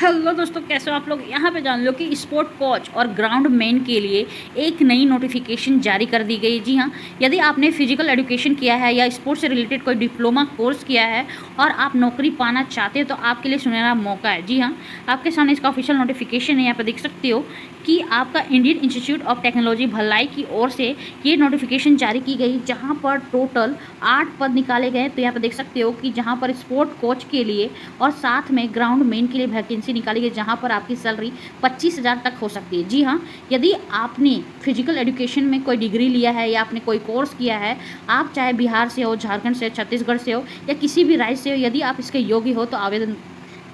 Hello दोस्तों, कैसे हो आप लोग। यहाँ पे जान लो कि स्पोर्ट कोच और ग्राउंड मैन के लिए एक नई नोटिफिकेशन जारी कर दी गई है। जी हाँ, यदि आपने फिजिकल एजुकेशन किया है या स्पोर्ट्स से रिलेटेड कोई डिप्लोमा कोर्स किया है और आप नौकरी पाना चाहते हो तो आपके लिए सुनहरा मौका है। जी हाँ, आपके सामने इसका ऑफिशियल नोटिफिकेशन है। यहाँ पर देख सकते हो कि आपका Indian institute of technology Bhilai की ओर से ये नोटिफिकेशन जारी की गई, जहाँ पर टोटल 8 पद निकाले गए। तो यहाँ पर देख सकते हो कि जहाँ पर स्पोर्ट कोच के लिए और साथ में ग्राउंड मेन के लिए वैकेंसी निकाली गई, जहाँ पर आपकी सैलरी 25,000 तक हो सकती है। जी हाँ, यदि आपने फिजिकल एजुकेशन में कोई डिग्री लिया है या आपने कोई कोर्स किया है, आप चाहे बिहार से हो, झारखंड से, छत्तीसगढ़ से हो या किसी भी राज्य से हो, यदि आप इसके योग्य हो तो आवेदन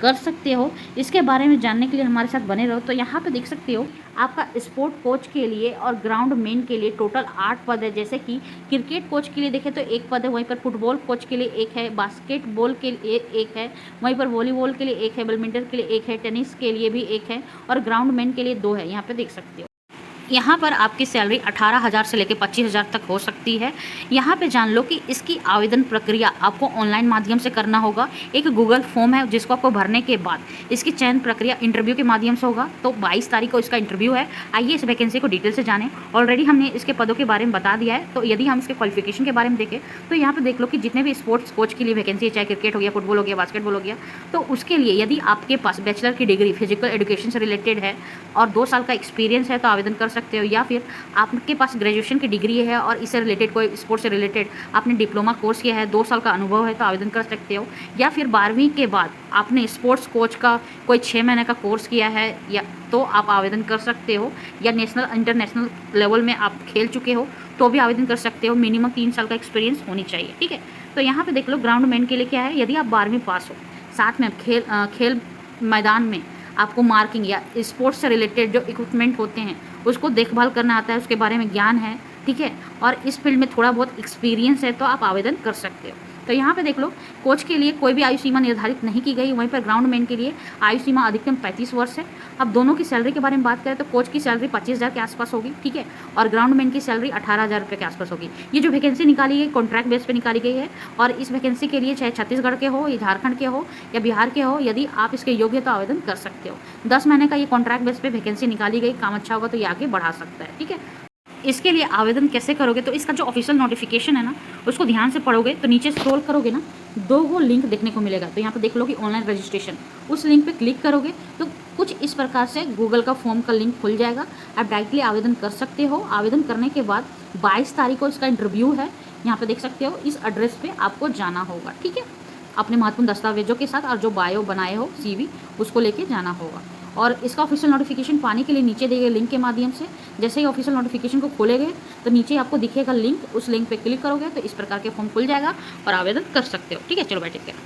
कर सकते हो। इसके बारे में जानने के लिए हमारे साथ बने रहो। तो यहाँ पे देख सकते हो आपका स्पोर्ट कोच के लिए और ग्राउंड मेन के लिए टोटल 8 पद है। जैसे कि क्रिकेट कोच के लिए देखें तो 1 पद है, वहीं पर फुटबॉल कोच के लिए 1 है, बास्केटबॉल के लिए 1 है, वहीं पर वॉलीबॉल के लिए 1 है, बैडमिंटन के लिए 1 है, टेनिस के लिए भी 1 है और ग्राउंड मेन के लिए 2 है। यहाँ पे देख सकते हो यहाँ पर आपकी सैलरी 18,000 से लेकर 25,000 तक हो सकती है। यहाँ पे जान लो कि इसकी आवेदन प्रक्रिया आपको ऑनलाइन माध्यम से करना होगा। एक गूगल फॉर्म है जिसको आपको भरने के बाद इसकी चयन प्रक्रिया इंटरव्यू के माध्यम से होगा। तो 22 तारीख को इसका इंटरव्यू है। आइए इस वैकेंसी को डिटेल से जानें। ऑलरेडी हमने इसके पदों के बारे में बता दिया है। तो यदि हम इसके क्वालिफिकेशन के बारे में देखें तो यहाँ पर देख लो कि जितने भी स्पोर्ट्स कोच के लिए वैकेंसी है, चाहे क्रिकेट हो गया, फुटबॉल हो गया, बास्केटबॉल हो गया, तो उसके लिए यदि आपके पास बैचलर की डिग्री फिजिकल एजुकेशन से रिलेटेड है और 2 साल का एक्सपीरियंस है तो आवेदन कर सकते हो। या फिर आपके पास ग्रेजुएशन की डिग्री है और इससे रिलेटेड कोई स्पोर्ट्स से रिलेटेड आपने डिप्लोमा कोर्स किया है, 2 साल का अनुभव है तो आवेदन कर सकते हो। या फिर 12वीं के बाद आपने स्पोर्ट्स कोच का कोई 6 महीने का कोर्स किया है या तो आप आवेदन कर सकते हो। या नेशनल इंटरनेशनल लेवल में आप खेल चुके हो तो भी आवेदन कर सकते हो। मिनिमम 3 साल का एक्सपीरियंस होनी चाहिए। ठीक है, तो यहाँ पे देख लो ग्राउंड मैन के लिए क्या है। यदि आप 12वीं पास हो, साथ में खेल मैदान में आपको मार्किंग या स्पोर्ट्स से रिलेटेड जो इक्विपमेंट होते हैं उसको देखभाल करना आता है, उसके बारे में ज्ञान है, ठीक है, और इस फील्ड में थोड़ा बहुत एक्सपीरियंस है तो आप आवेदन कर सकते हो। तो यहाँ पे देख लो कोच के लिए कोई भी आयु सीमा निर्धारित नहीं की गई। वहीं पर ग्राउंड मैन के लिए आयु सीमा अधिकतम 35 वर्ष है। अब दोनों की सैलरी के बारे में बात करें तो कोच की सैलरी 25,000 के आसपास होगी, ठीक है, और ग्राउंड मैन की सैलरी 18,000 रुपये के आसपास होगी। ये जो वैकेंसी निकाली गई कॉन्ट्रैक्ट बेस पे निकाली गई है और इस वैकेंसी के लिए चाहे छत्तीसगढ़ के हो या झारखंड के हो या बिहार के हो, यदि आप इसके योग्य तो आवेदन कर सकते हो। 10 महीने का ये कॉन्ट्रैक्ट बेस पे वैकेंसी निकाली गई। काम अच्छा होगा तो ये आगे बढ़ा सकता है। ठीक है, इसके लिए आवेदन कैसे करोगे तो इसका जो ऑफिशियल नोटिफिकेशन है ना उसको ध्यान से पढ़ोगे तो नीचे स्क्रॉल करोगे ना, 2 लिंक देखने को मिलेगा। तो यहाँ पर देख लो कि ऑनलाइन रजिस्ट्रेशन, उस लिंक पे क्लिक करोगे तो कुछ इस प्रकार से गूगल का फॉर्म का लिंक खुल जाएगा। आप डायरेक्टली आवेदन कर सकते हो। आवेदन करने के बाद 22 तारीख को इसका इंटरव्यू है। यहाँ पे देख सकते हो इस एड्रेस पे आपको जाना होगा। ठीक है, अपने महत्वपूर्ण दस्तावेजों के साथ और जो बायो बनाए हो CV उसको लेके जाना होगा। और इसका ऑफिशियल नोटिफिकेशन पाने के लिए नीचे दिए गए लिंक के माध्यम से जैसे ही ऑफिशियल नोटिफिकेशन को खोलेंगे तो नीचे आपको दिखेगा लिंक, उस लिंक पे क्लिक करोगे तो इस प्रकार के फॉर्म खुल जाएगा और आवेदन कर सकते हो। ठीक है, चलो बैठे।